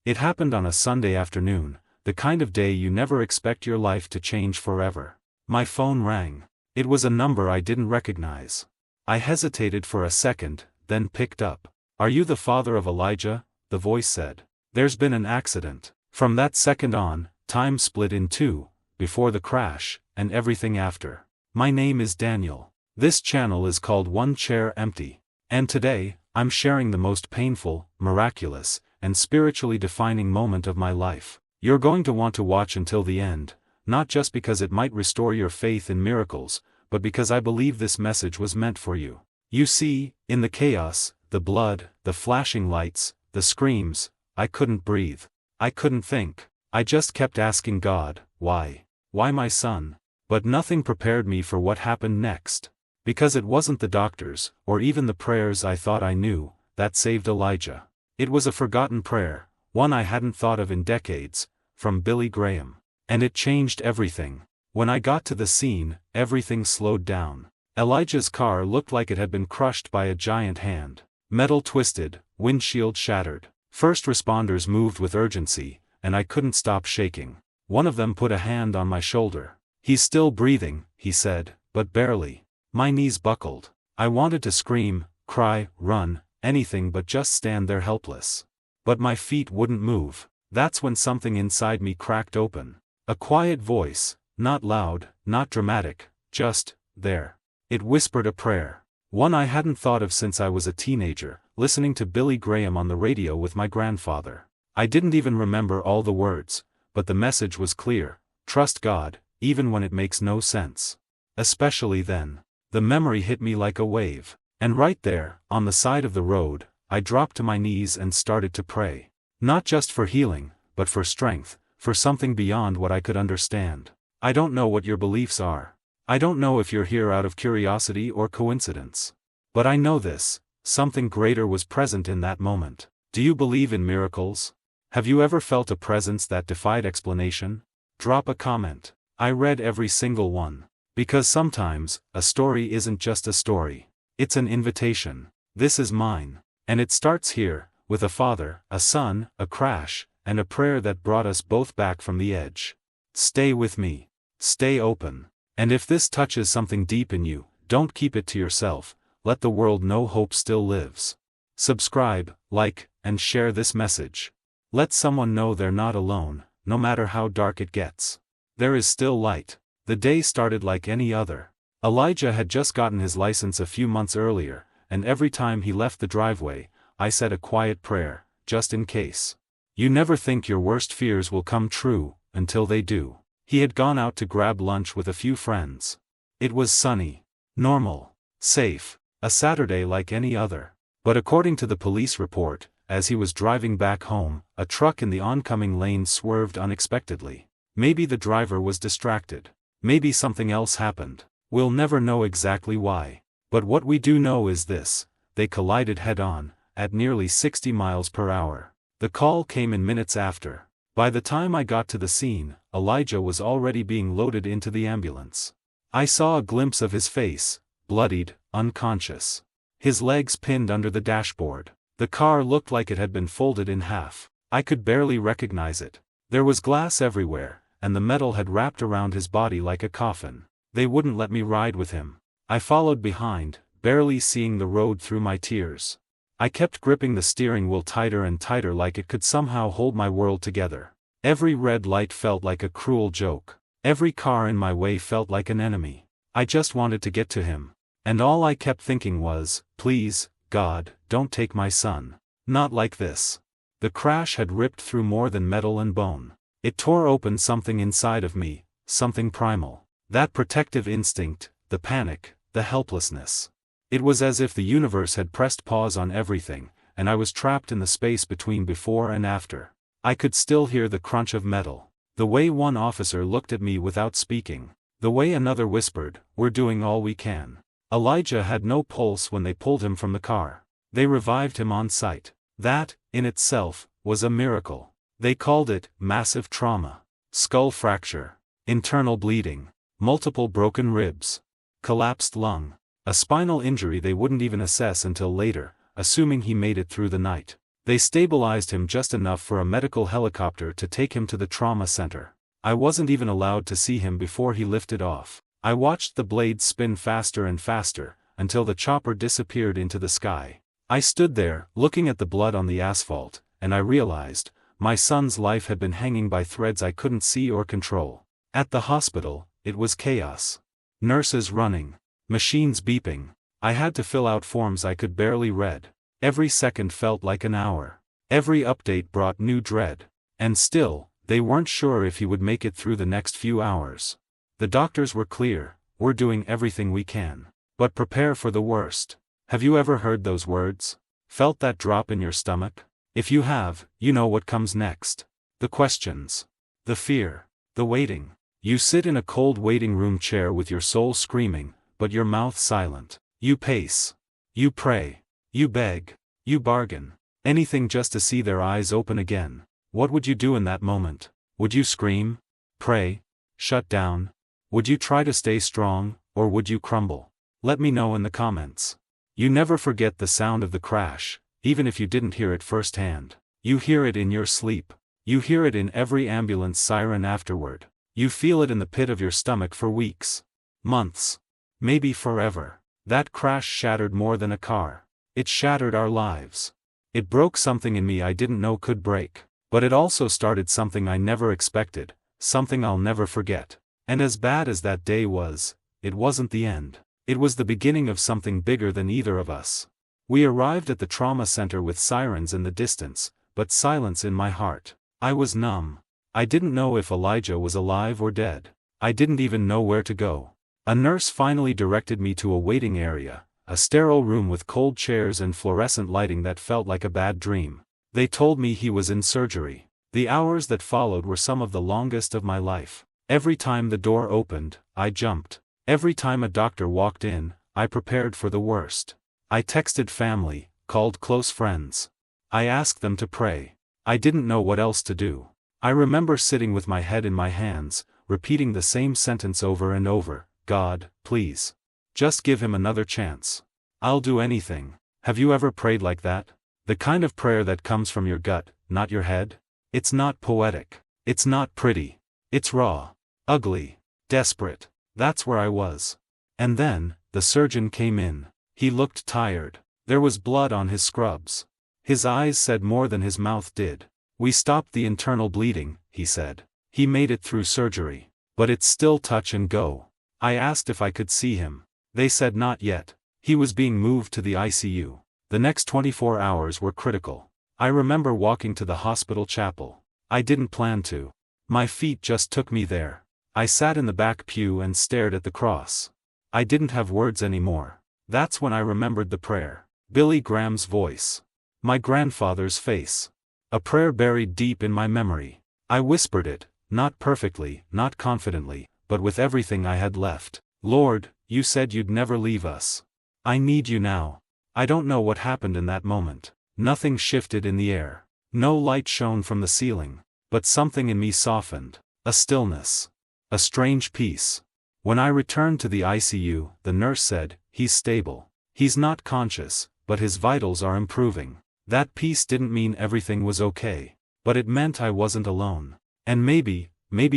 It happened on a Sunday afternoon, the kind of day you never expect your life to change forever. My phone rang. It was a number I didn't recognize. I hesitated for a second, then picked up. "Are you the father of Elijah?" the voice said. "There's been an accident." From that second on, time split in two, before the crash, and everything after. My name is Daniel. This channel is called One Chair Empty. And today, I'm sharing the most painful, miraculous, and spiritually defining moment of my life. You're going to want to watch until the end, not just because it might restore your faith in miracles, but because I believe this message was meant for you. You see, in the chaos, the blood, the flashing lights, the screams, I couldn't breathe. I couldn't think. I just kept asking God, why? Why my son? But nothing prepared me for what happened next. Because it wasn't the doctors, or even the prayers I thought I knew, that saved Elijah. It was a forgotten prayer, one I hadn't thought of in decades, from Billy Graham. And it changed everything. When I got to the scene, everything slowed down. Elijah's car looked like it had been crushed by a giant hand. Metal twisted, windshield shattered. First responders moved with urgency, and I couldn't stop shaking. One of them put a hand on my shoulder. "He's still breathing," he said, "but barely." My knees buckled. I wanted to scream, cry, run, anything but just stand there helpless. But my feet wouldn't move. That's when something inside me cracked open. A quiet voice, not loud, not dramatic, just there. It whispered a prayer. One I hadn't thought of since I was a teenager, listening to Billy Graham on the radio with my grandfather. I didn't even remember all the words, but the message was clear: trust God, even when it makes no sense. Especially then. The memory hit me like a wave. And right there, on the side of the road, I dropped to my knees and started to pray. Not just for healing, but for strength, for something beyond what I could understand. I don't know what your beliefs are. I don't know if you're here out of curiosity or coincidence. But I know this: something greater was present in that moment. Do you believe in miracles? Have you ever felt a presence that defied explanation? Drop a comment. I read every single one. Because sometimes, a story isn't just a story. It's an invitation. This is mine. And it starts here, with a father, a son, a crash, and a prayer that brought us both back from the edge. Stay with me. Stay open. And if this touches something deep in you, don't keep it to yourself. Let the world know hope still lives. Subscribe, like, and share this message. Let someone know they're not alone, no matter how dark it gets. There is still light. The day started like any other. Elijah had just gotten his license a few months earlier, and every time he left the driveway, I said a quiet prayer, just in case. You never think your worst fears will come true, until they do. He had gone out to grab lunch with a few friends. It was sunny, normal, safe, a Saturday like any other. But according to the police report, as he was driving back home, a truck in the oncoming lane swerved unexpectedly. Maybe the driver was distracted. Maybe something else happened. We'll never know exactly why. But what we do know is this: they collided head-on, at nearly 60 miles per hour. The call came in minutes after. By the time I got to the scene, Elijah was already being loaded into the ambulance. I saw a glimpse of his face, bloodied, unconscious. His legs pinned under the dashboard. The car looked like it had been folded in half. I could barely recognize it. There was glass everywhere, and the metal had wrapped around his body like a coffin. They wouldn't let me ride with him. I followed behind, barely seeing the road through my tears. I kept gripping the steering wheel tighter and tighter like it could somehow hold my world together. Every red light felt like a cruel joke. Every car in my way felt like an enemy. I just wanted to get to him. And all I kept thinking was, please, God, don't take my son. Not like this. The crash had ripped through more than metal and bone. It tore open something inside of me, something primal. That protective instinct, the panic, the helplessness. It was as if the universe had pressed pause on everything, and I was trapped in the space between before and after. I could still hear the crunch of metal. The way one officer looked at me without speaking. The way another whispered, "We're doing all we can." Elijah had no pulse when they pulled him from the car. They revived him on site. That, in itself, was a miracle. They called it massive trauma. Skull fracture. Internal bleeding. Multiple broken ribs. Collapsed lung. A spinal injury they wouldn't even assess until later, assuming he made it through the night. They stabilized him just enough for a medical helicopter to take him to the trauma center. I wasn't even allowed to see him before he lifted off. I watched the blades spin faster and faster, until the chopper disappeared into the sky. I stood there, looking at the blood on the asphalt, and I realized, my son's life had been hanging by threads I couldn't see or control. At the hospital, it was chaos. Nurses running. Machines beeping. I had to fill out forms I could barely read. Every second felt like an hour. Every update brought new dread. And still, they weren't sure if he would make it through the next few hours. The doctors were clear, we're doing everything we can. But prepare for the worst. Have you ever heard those words? Felt that drop in your stomach? If you have, you know what comes next. The questions. The fear. The waiting. You sit in a cold waiting room chair with your soul screaming, but your mouth silent. You pace. You pray. You beg. You bargain. Anything just to see their eyes open again. What would you do in that moment? Would you scream? Pray? Shut down? Would you try to stay strong, or would you crumble? Let me know in the comments. You never forget the sound of the crash, even if you didn't hear it firsthand. You hear it in your sleep. You hear it in every ambulance siren afterward. You feel it in the pit of your stomach for weeks. Months. Maybe forever. That crash shattered more than a car. It shattered our lives. It broke something in me I didn't know could break. But it also started something I never expected, something I'll never forget. And as bad as that day was, it wasn't the end. It was the beginning of something bigger than either of us. We arrived at the trauma center with sirens in the distance, but silence in my heart. I was numb. I didn't know if Elijah was alive or dead. I didn't even know where to go. A nurse finally directed me to a waiting area, a sterile room with cold chairs and fluorescent lighting that felt like a bad dream. They told me he was in surgery. The hours that followed were some of the longest of my life. Every time the door opened, I jumped. Every time a doctor walked in, I prepared for the worst. I texted family, called close friends. I asked them to pray. I didn't know what else to do. I remember sitting with my head in my hands, repeating the same sentence over and over, God, please. Just give him another chance. I'll do anything. Have you ever prayed like that? The kind of prayer that comes from your gut, not your head? It's not poetic. It's not pretty. It's raw. Ugly. Desperate. That's where I was. And then, the surgeon came in. He looked tired. There was blood on his scrubs. His eyes said more than his mouth did. We stopped the internal bleeding, he said. He made it through surgery. But it's still touch and go. I asked if I could see him. They said not yet. He was being moved to the ICU. The next 24 hours were critical. I remember walking to the hospital chapel. I didn't plan to. My feet just took me there. I sat in the back pew and stared at the cross. I didn't have words anymore. That's when I remembered the prayer. Billy Graham's voice. My grandfather's face. A prayer buried deep in my memory. I whispered it, not perfectly, not confidently, but with everything I had left. Lord, you said you'd never leave us. I need you now. I don't know what happened in that moment. Nothing shifted in the air. No light shone from the ceiling. But something in me softened. A stillness. A strange peace. When I returned to the ICU, the nurse said, he's stable. He's not conscious, but his vitals are improving. That peace didn't mean everything was okay. But it meant I wasn't alone. And maybe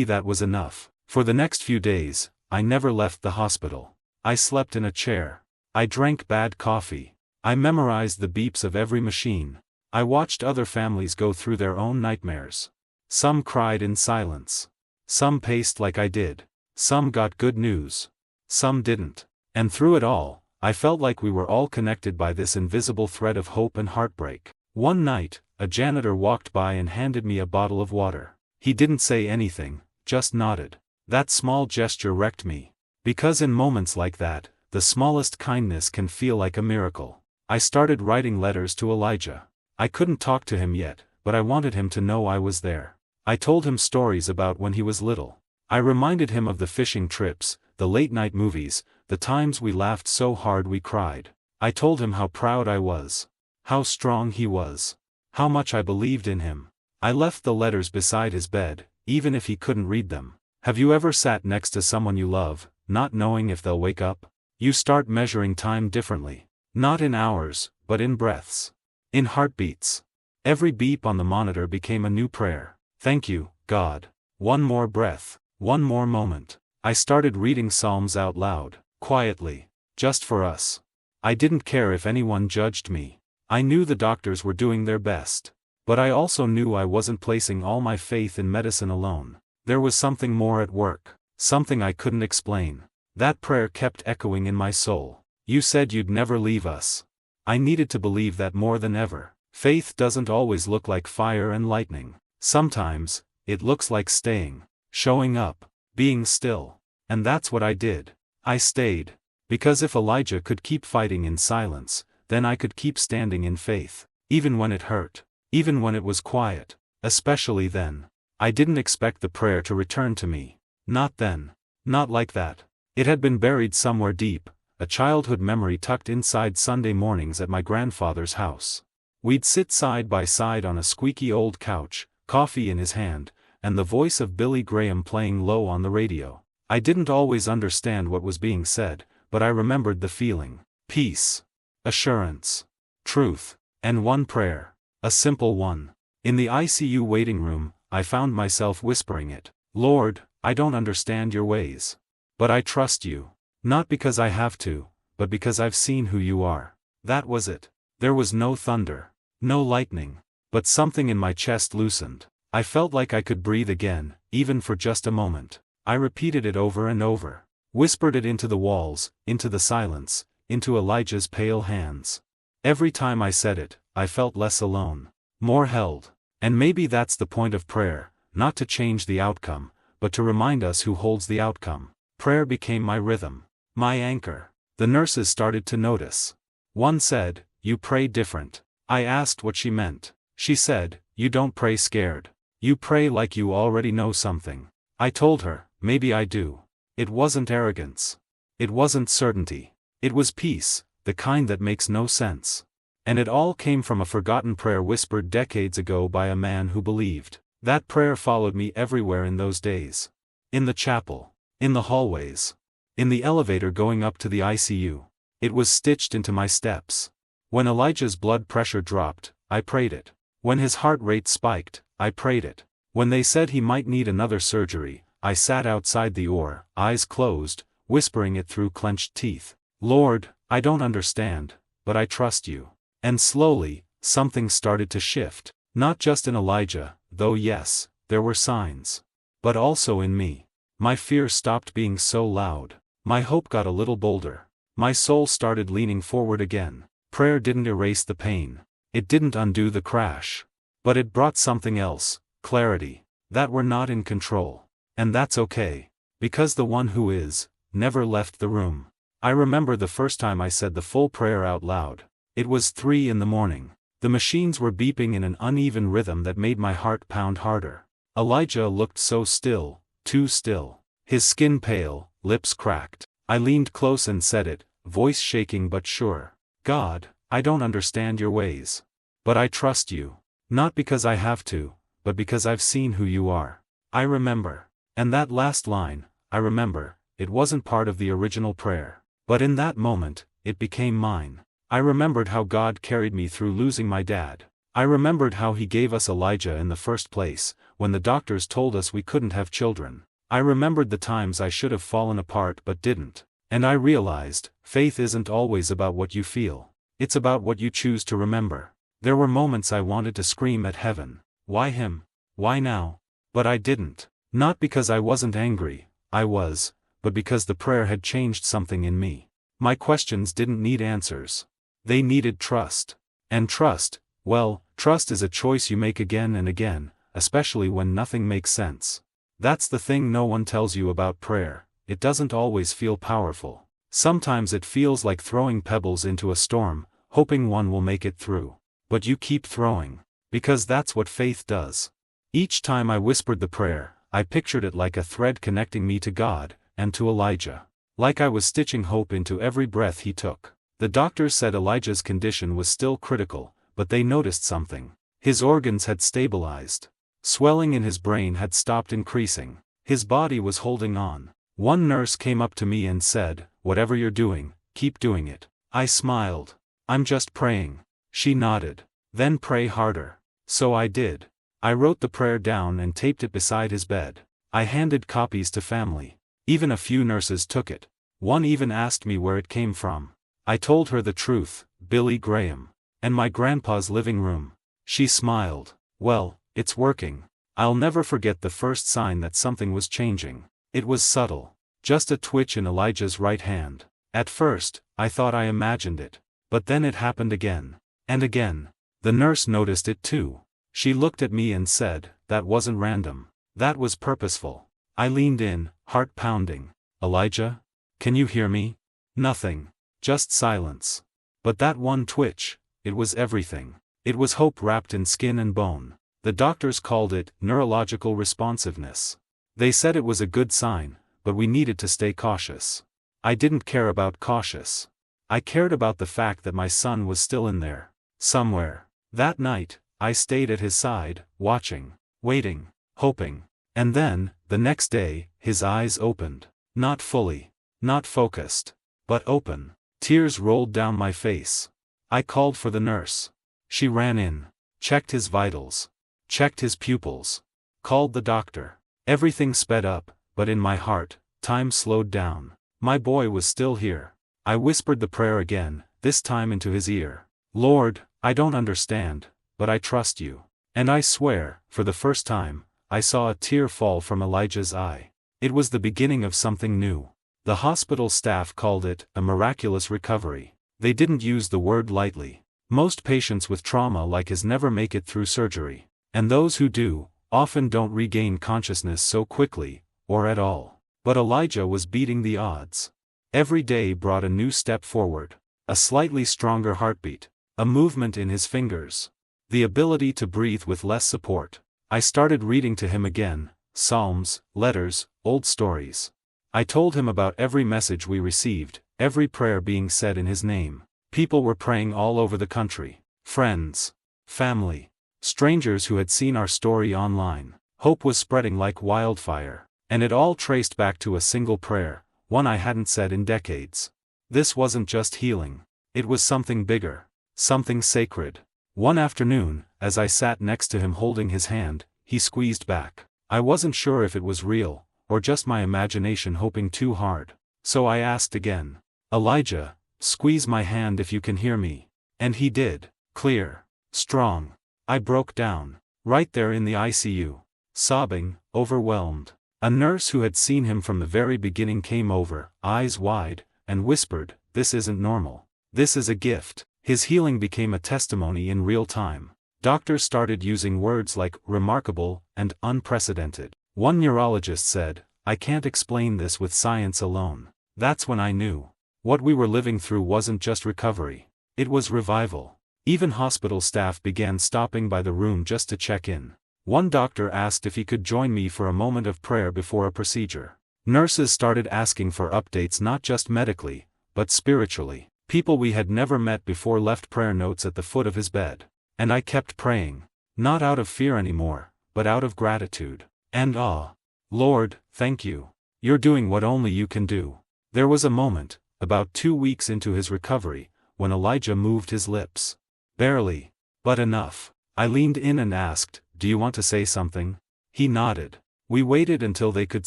that was enough. For the next few days, I never left the hospital. I slept in a chair. I drank bad coffee. I memorized the beeps of every machine. I watched other families go through their own nightmares. Some cried in silence. Some paced like I did. Some got good news. Some didn't. And through it all, I felt like we were all connected by this invisible thread of hope and heartbreak. One night, a janitor walked by and handed me a bottle of water. He didn't say anything, just nodded. That small gesture wrecked me. Because in moments like that, the smallest kindness can feel like a miracle. I started writing letters to Elijah. I couldn't talk to him yet, but I wanted him to know I was there. I told him stories about when he was little. I reminded him of the fishing trips, the late-night movies, the times we laughed so hard we cried. I told him how proud I was. How strong he was. How much I believed in him. I left the letters beside his bed, even if he couldn't read them. Have you ever sat next to someone you love, not knowing if they'll wake up? You start measuring time differently. Not in hours, but in breaths. In heartbeats. Every beep on the monitor became a new prayer. Thank you, God. One more breath. One more moment. I started reading Psalms out loud, quietly, just for us. I didn't care if anyone judged me. I knew the doctors were doing their best. But I also knew I wasn't placing all my faith in medicine alone. There was something more at work, something I couldn't explain. That prayer kept echoing in my soul. You said you'd never leave us. I needed to believe that more than ever. Faith doesn't always look like fire and lightning. Sometimes, it looks like staying, showing up, being still. And that's what I did. I stayed. Because if Elijah could keep fighting in silence, then I could keep standing in faith. Even when it hurt. Even when it was quiet. Especially then. I didn't expect the prayer to return to me. Not then. Not like that. It had been buried somewhere deep, a childhood memory tucked inside Sunday mornings at my grandfather's house. We'd sit side by side on a squeaky old couch, coffee in his hand, and the voice of Billy Graham playing low on the radio. I didn't always understand what was being said, but I remembered the feeling. Peace. Assurance. Truth. And one prayer. A simple one. In the ICU waiting room, I found myself whispering it. Lord, I don't understand your ways. But I trust you. Not because I have to, but because I've seen who you are. That was it. There was no thunder. No lightning. But something in my chest loosened. I felt like I could breathe again, even for just a moment. I repeated it over and over. Whispered it into the walls, into the silence, into Elijah's pale hands. Every time I said it, I felt less alone. More held. And maybe that's the point of prayer, not to change the outcome, but to remind us who holds the outcome. Prayer became my rhythm. My anchor. The nurses started to notice. One said, "You pray different." I asked what she meant. She said, "You don't pray scared. You pray like you already know something." I told her, "Maybe I do." It wasn't arrogance. It wasn't certainty. It was peace, the kind that makes no sense. And it all came from a forgotten prayer whispered decades ago by a man who believed. That prayer followed me everywhere in those days. In the chapel. In the hallways. In the elevator going up to the ICU. It was stitched into my steps. When Elijah's blood pressure dropped, I prayed it. When his heart rate spiked, I prayed it. When they said he might need another surgery, I sat outside the OR, eyes closed, whispering it through clenched teeth. Lord, I don't understand, but I trust you. And slowly, something started to shift. Not just in Elijah, though yes, there were signs. But also in me. My fear stopped being so loud. My hope got a little bolder. My soul started leaning forward again. Prayer didn't erase the pain. It didn't undo the crash. But it brought something else, clarity. That we're not in control. And that's okay. Because the one who is, never left the room. I remember the first time I said the full prayer out loud. It was 3 in the morning. The machines were beeping in an uneven rhythm that made my heart pound harder. Elijah looked so still, too still. His skin pale, lips cracked. I leaned close and said it, voice shaking but sure. God, I don't understand your ways. But I trust you. Not because I have to, but because I've seen who you are. I remember. And that last line, I remember, it wasn't part of the original prayer. But in that moment, it became mine. I remembered how God carried me through losing my dad. I remembered how he gave us Elijah in the first place, when the doctors told us we couldn't have children. I remembered the times I should have fallen apart but didn't. And I realized, faith isn't always about what you feel. It's about what you choose to remember. There were moments I wanted to scream at heaven. Why him? Why now? But I didn't. Not because I wasn't angry, I was, but because the prayer had changed something in me. My questions didn't need answers. They needed trust. And trust, well, trust is a choice you make again and again, especially when nothing makes sense. That's the thing no one tells you about prayer. It doesn't always feel powerful. Sometimes it feels like throwing pebbles into a storm, hoping one will make it through. But you keep throwing. Because that's what faith does. Each time I whispered the prayer, I pictured it like a thread connecting me to God, and to Elijah. Like I was stitching hope into every breath he took. The doctors said Elijah's condition was still critical, but they noticed something. His organs had stabilized. Swelling in his brain had stopped increasing. His body was holding on. One nurse came up to me and said, "Whatever you're doing, keep doing it." I smiled. "I'm just praying." She nodded. "Then pray harder." So I did. I wrote the prayer down and taped it beside his bed. I handed copies to family. Even a few nurses took it. One even asked me where it came from. I told her the truth, Billy Graham. And my grandpa's living room. She smiled. Well, it's working. I'll never forget the first sign that something was changing. It was subtle. Just a twitch in Elijah's right hand. At first, I thought I imagined it. But then it happened again. And again. The nurse noticed it too. She looked at me and said, "That wasn't random. That was purposeful." I leaned in, heart pounding. "Elijah? Can you hear me?" Nothing. Just silence. But that one twitch, it was everything. It was hope wrapped in skin and bone. The doctors called it neurological responsiveness. They said it was a good sign, but we needed to stay cautious. I didn't care about cautious. I cared about the fact that my son was still in there. Somewhere. That night, I stayed at his side, watching, waiting, hoping. And then, the next day, his eyes opened. Not fully. Not focused. But open. Tears rolled down my face. I called for the nurse. She ran in. Checked his vitals. Checked his pupils. Called the doctor. Everything sped up, but in my heart, time slowed down. My boy was still here. I whispered the prayer again, this time into his ear. "Lord, I don't understand, but I trust you." And I swear, for the first time, I saw a tear fall from Elijah's eye. It was the beginning of something new. The hospital staff called it a miraculous recovery. They didn't use the word lightly. Most patients with trauma like his never make it through surgery. And those who do, often don't regain consciousness so quickly, or at all. But Elijah was beating the odds. Every day brought a new step forward. A slightly stronger heartbeat. A movement in his fingers. The ability to breathe with less support. I started reading to him again, psalms, letters, old stories. I told him about every message we received, every prayer being said in his name. People were praying all over the country. Friends. Family. Strangers who had seen our story online. Hope was spreading like wildfire. And it all traced back to a single prayer, one I hadn't said in decades. This wasn't just healing. It was something bigger. Something sacred. One afternoon, as I sat next to him holding his hand, he squeezed back. I wasn't sure if it was real, or just my imagination hoping too hard. So I asked again. "Elijah, squeeze my hand if you can hear me." And he did. Clear. Strong. I broke down. Right there in the ICU. Sobbing, overwhelmed. A nurse who had seen him from the very beginning came over, eyes wide, and whispered, "This isn't normal. This is a gift." His healing became a testimony in real time. Doctors started using words like remarkable and unprecedented. One neurologist said, "I can't explain this with science alone." That's when I knew. What we were living through wasn't just recovery. It was revival. Even hospital staff began stopping by the room just to check in. One doctor asked if he could join me for a moment of prayer before a procedure. Nurses started asking for updates not just medically, but spiritually. People we had never met before left prayer notes at the foot of his bed. And I kept praying. Not out of fear anymore, but out of gratitude. And awe. "Lord, thank you. You're doing what only you can do." There was a moment, about 2 weeks into his recovery, when Elijah moved his lips. Barely. But enough. I leaned in and asked, "Do you want to say something?" He nodded. We waited until they could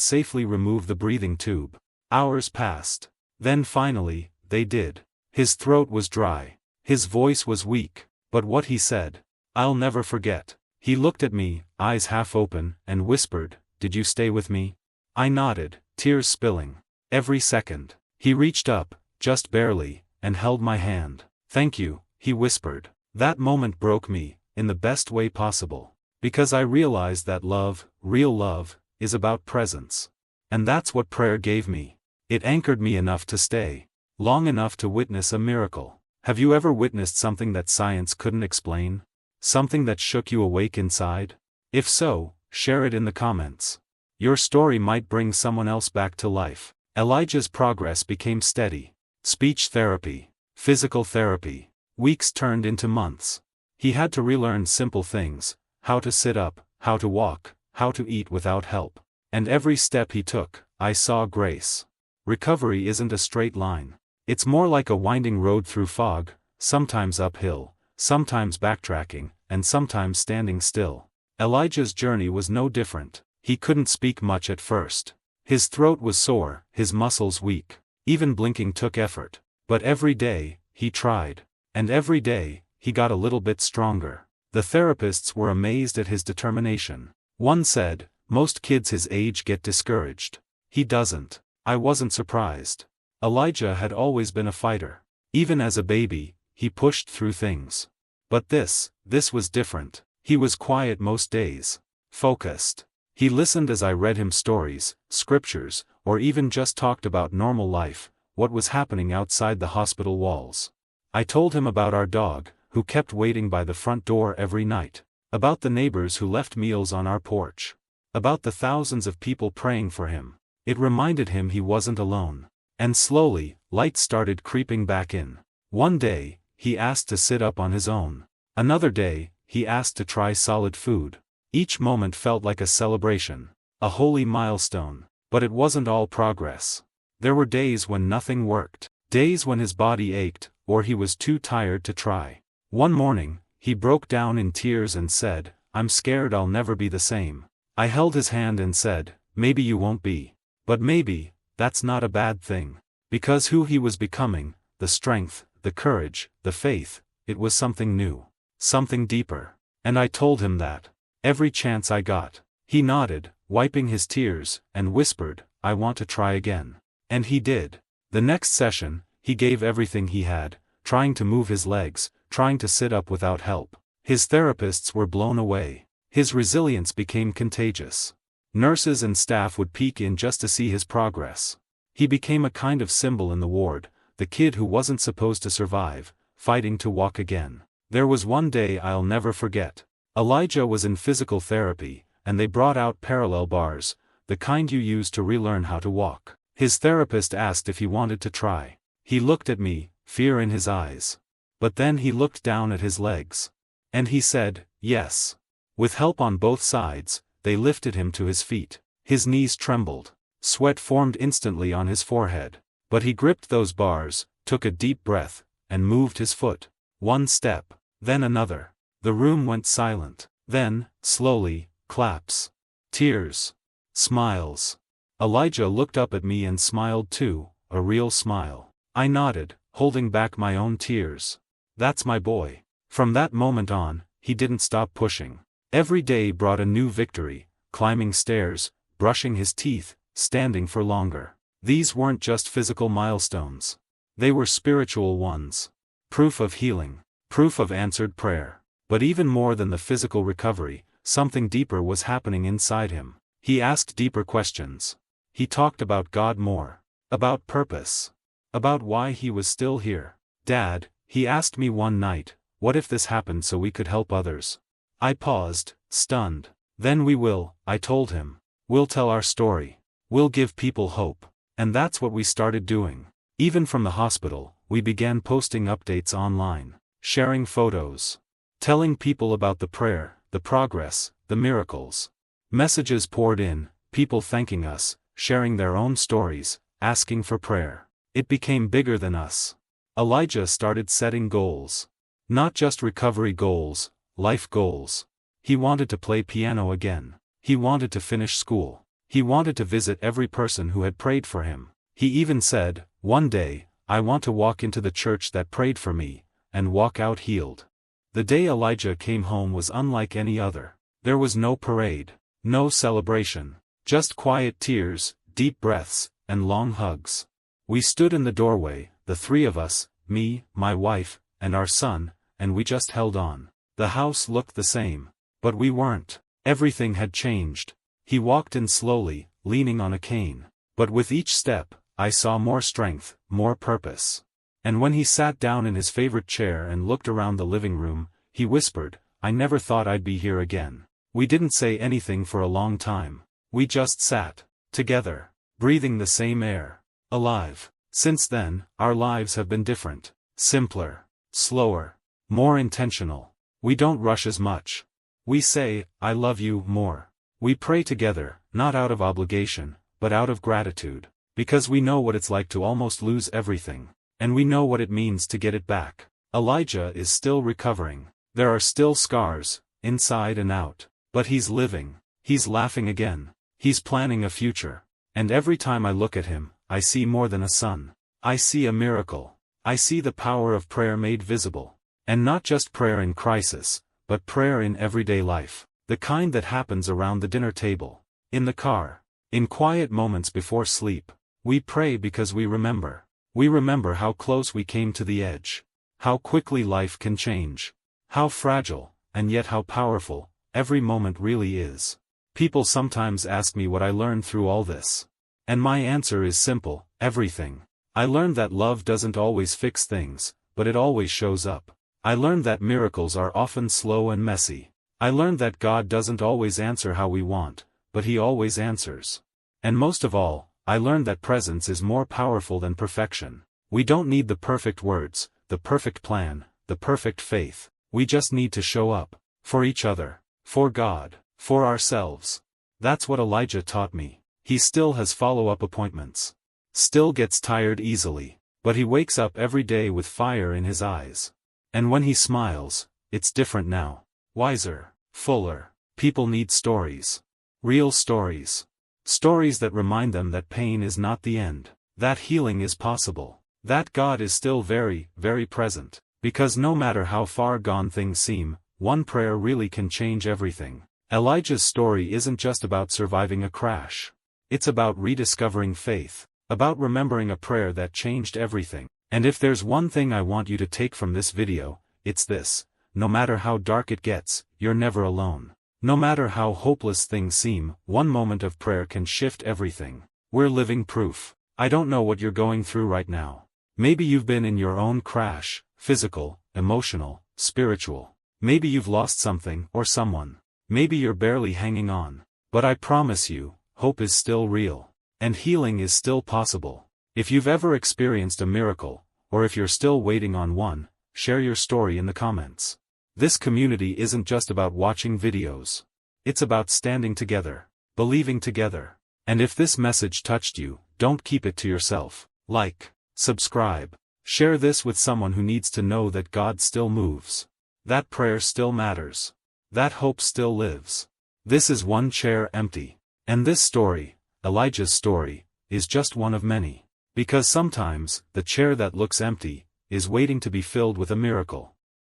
safely remove the breathing tube. Hours passed. Then finally, they did. His throat was dry. His voice was weak. But what he said, I'll never forget. He looked at me, eyes half open, and whispered, "Did you stay with me?" I nodded, tears spilling. Every second. He reached up, just barely, and held my hand. "Thank you," he whispered. That moment broke me, in the best way possible. Because I realized that love, real love, is about presence. And that's what prayer gave me. It anchored me enough to stay. Long enough to witness a miracle. Have you ever witnessed something that science couldn't explain? Something that shook you awake inside? If so, share it in the comments. Your story might bring someone else back to life. Elijah's progress became steady. Speech therapy. Physical therapy. Weeks turned into months. He had to relearn simple things. How to sit up, how to walk, how to eat without help. And every step he took, I saw grace. Recovery isn't a straight line. It's more like a winding road through fog, sometimes uphill, sometimes backtracking, and sometimes standing still. Elijah's journey was no different. He couldn't speak much at first. His throat was sore, his muscles weak. Even blinking took effort. But every day, he tried. And every day, he got a little bit stronger. The therapists were amazed at his determination. One said, "Most kids his age get discouraged. He doesn't." I wasn't surprised. Elijah had always been a fighter. Even as a baby, he pushed through things. But this was different. He was quiet most days. Focused. He listened as I read him stories, scriptures, or even just talked about normal life, what was happening outside the hospital walls. I told him about our dog, who kept waiting by the front door every night. About the neighbors who left meals on our porch. About the thousands of people praying for him. It reminded him he wasn't alone. And slowly, light started creeping back in. One day, he asked to sit up on his own. Another day, he asked to try solid food. Each moment felt like a celebration. A holy milestone. But it wasn't all progress. There were days when nothing worked. Days when his body ached, or he was too tired to try. One morning, he broke down in tears and said, "I'm scared I'll never be the same." I held his hand and said, "Maybe you won't be. But maybe, that's not a bad thing." Because who he was becoming, the strength, the courage, the faith, it was something new. Something deeper. And I told him that. Every chance I got. He nodded, wiping his tears, and whispered, "I want to try again." And he did. The next session, he gave everything he had, trying to move his legs, trying to sit up without help. His therapists were blown away. His resilience became contagious. Nurses and staff would peek in just to see his progress. He became a kind of symbol in the ward, the kid who wasn't supposed to survive, fighting to walk again. There was one day I'll never forget. Elijah was in physical therapy, and they brought out parallel bars, the kind you use to relearn how to walk. His therapist asked if he wanted to try. He looked at me, fear in his eyes. But then he looked down at his legs. And he said, "Yes." With help on both sides, they lifted him to his feet. His knees trembled. Sweat formed instantly on his forehead. But he gripped those bars, took a deep breath, and moved his foot. One step, then another. The room went silent. Then, slowly, claps. Tears. Smiles. Elijah looked up at me and smiled too, a real smile. I nodded, holding back my own tears. "That's my boy." From that moment on, he didn't stop pushing. Every day brought a new victory, climbing stairs, brushing his teeth, standing for longer. These weren't just physical milestones. They were spiritual ones. Proof of healing. Proof of answered prayer. But even more than the physical recovery, something deeper was happening inside him. He asked deeper questions. He talked about God more. About purpose. About why he was still here. "Dad," he asked me one night, "what if this happened so we could help others?" I paused, stunned. "Then we will," I told him. "We'll tell our story. We'll give people hope." And that's what we started doing. Even from the hospital, we began posting updates online, sharing photos, telling people about the prayer, the progress, the miracles. Messages poured in, people thanking us, sharing their own stories, asking for prayer. It became bigger than us. Elijah started setting goals. Not just recovery goals, life goals. He wanted to play piano again. He wanted to finish school. He wanted to visit every person who had prayed for him. He even said, "One day, I want to walk into the church that prayed for me, and walk out healed." The day Elijah came home was unlike any other. There was no parade, no celebration, just quiet tears, deep breaths, and long hugs. We stood in the doorway, the three of us, me, my wife, and our son, and we just held on. The house looked the same. But we weren't. Everything had changed. He walked in slowly, leaning on a cane. But with each step, I saw more strength, more purpose. And when he sat down in his favorite chair and looked around the living room, he whispered, "I never thought I'd be here again." We didn't say anything for a long time. We just sat, together, breathing the same air, alive. Since then, our lives have been different, simpler, slower, more intentional. We don't rush as much. We say, "I love you," more. We pray together, not out of obligation, but out of gratitude. Because we know what it's like to almost lose everything. And we know what it means to get it back. Elijah is still recovering. There are still scars, inside and out. But he's living. He's laughing again. He's planning a future. And every time I look at him, I see more than a son. I see a miracle. I see the power of prayer made visible. And not just prayer in crisis, but prayer in everyday life. The kind that happens around the dinner table. In the car. In quiet moments before sleep. We pray because we remember. We remember how close we came to the edge. How quickly life can change. How fragile, and yet how powerful, every moment really is. People sometimes ask me what I learned through all this. And my answer is simple: everything. I learned that love doesn't always fix things, but it always shows up. I learned that miracles are often slow and messy. I learned that God doesn't always answer how we want, but He always answers. And most of all, I learned that presence is more powerful than perfection. We don't need the perfect words, the perfect plan, the perfect faith. We just need to show up. For each other. For God. For ourselves. That's what Elijah taught me. He still has follow-up appointments. Still gets tired easily. But he wakes up every day with fire in his eyes. And when he smiles, it's different now. Wiser. Fuller. People need stories. Real stories. Stories that remind them that pain is not the end. That healing is possible. That God is still very, very present. Because no matter how far gone things seem, one prayer really can change everything. Elijah's story isn't just about surviving a crash. It's about rediscovering faith. About remembering a prayer that changed everything. And if there's one thing I want you to take from this video, it's this: no matter how dark it gets, you're never alone. No matter how hopeless things seem, one moment of prayer can shift everything. We're living proof. I don't know what you're going through right now. Maybe you've been in your own crash. Physical, emotional, spiritual. Maybe you've lost something or someone. Maybe you're barely hanging on. But I promise you, hope is still real. And healing is still possible. If you've ever experienced a miracle, or if you're still waiting on one, share your story in the comments. This community isn't just about watching videos. It's about standing together, believing together. And if this message touched you, don't keep it to yourself. Like, subscribe. Share this with someone who needs to know that God still moves. That prayer still matters. That hope still lives. This is one chair empty. And this story, Elijah's story, is just one of many. Because sometimes, the chair that looks empty, is waiting to be filled with a miracle.